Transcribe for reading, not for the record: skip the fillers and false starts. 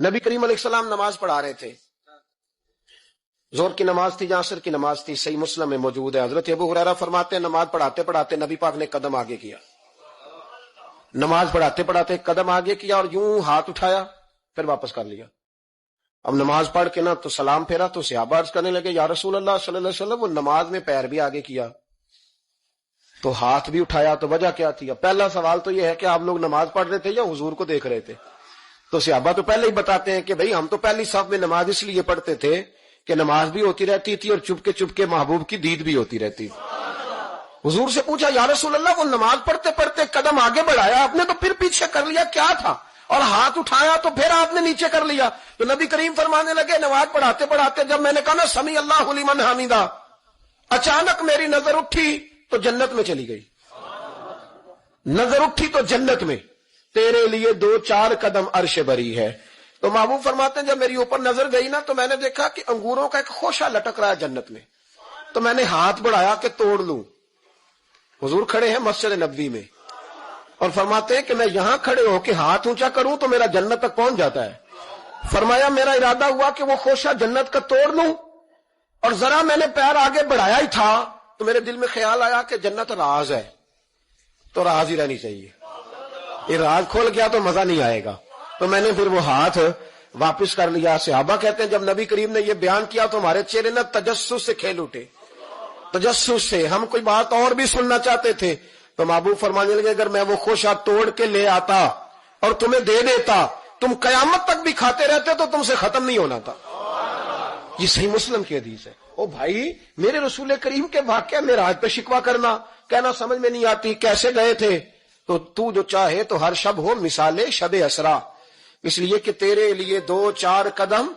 نبی کریم علیہ السلام نماز پڑھا رہے تھے، ظہر کی نماز تھی یا عصر کی نماز تھی، صحیح مسلم میں موجود ہے۔ حضرت ابو ہریرہ فرماتے ہیں نماز پڑھاتے پڑھاتے نبی پاک نے قدم آگے کیا، نماز پڑھاتے پڑھاتے قدم آگے کیا اور یوں ہاتھ اٹھایا پھر واپس کر لیا۔ اب نماز پڑھ کے نا تو سلام پھیرا تو صحابہ عرض کرنے لگے یا رسول اللہ صلی اللہ علیہ وسلم، وہ نماز میں پیر بھی آگے کیا تو ہاتھ بھی اٹھایا، تو وجہ کیا تھی؟ پہلا سوال تو یہ ہے کہ آپ لوگ نماز پڑھ رہے تھے یا حضور کو دیکھ رہے تھے؟ تو صحابہ تو پہلے ہی بتاتے ہیں کہ بھئی ہم تو پہلی صف میں نماز اس لیے پڑھتے تھے کہ نماز بھی ہوتی رہتی تھی اور چپ کے محبوب کی دید بھی ہوتی رہتی تھی۔ حضور سے پوچھا یا رسول اللہ، وہ نماز پڑھتے پڑھتے قدم آگے بڑھایا آپ نے تو پھر پیچھے کر لیا، کیا تھا؟ اور ہاتھ اٹھایا تو پھر آپ نے نیچے کر لیا۔ تو نبی کریم فرمانے لگے نماز پڑھاتے پڑھاتے جب میں نے کہا نا سمی اللہ لمن حمیدہ، اچانک میری نظر اٹھی تو جنت میں چلی گئی، نظر اٹھی تو جنت میں، تیرے لیے 2-4 قدم عرش بری ہے۔ تو محبوب فرماتے ہیں جب میری اوپر نظر گئی نا تو میں نے دیکھا کہ انگوروں کا ایک خوشہ لٹک رہا ہے جنت میں، تو میں نے ہاتھ بڑھایا کہ توڑ لوں۔ حضور کھڑے ہیں مسجد نبوی میں اور فرماتے ہیں کہ میں یہاں کھڑے ہو کے ہاتھ اونچا کروں تو میرا جنت تک پہنچ جاتا ہے۔ فرمایا میرا ارادہ ہوا کہ وہ خوشہ جنت کا توڑ لوں، اور ذرا میں نے پیر آگے بڑھایا ہی تھا تو میرے دل میں خیال آیا کہ جنت راز ہے تو راز ہی رہنی چاہیے، یہ راز کھول گیا تو مزہ نہیں آئے گا، تو میں نے پھر وہ ہاتھ واپس کر لیا۔ صحابہ کہتے ہیں جب نبی کریم نے یہ بیان کیا تو ہمارے چہرے نہ تجسس سے کھیل اٹھے، تجسس سے ہم کوئی بات اور بھی سننا چاہتے تھے۔ تو محبوب فرمانے لگے اگر میں وہ خوشہ توڑ کے لے آتا اور تمہیں دے دیتا تم قیامت تک بھی کھاتے رہتے تو تم سے ختم نہیں ہونا تھا۔ یہ صحیح مسلم کی حدیث ہے۔ او بھائی، میرے رسول کریم کے واقعہ معراج پہ شکوہ کرنا، کہنا سمجھ میں نہیں آتی کیسے گئے تھے، تو جو چاہے تو ہر شب ہو مثال شب اسرا، اس لیے کہ تیرے لیے 2-4 قدم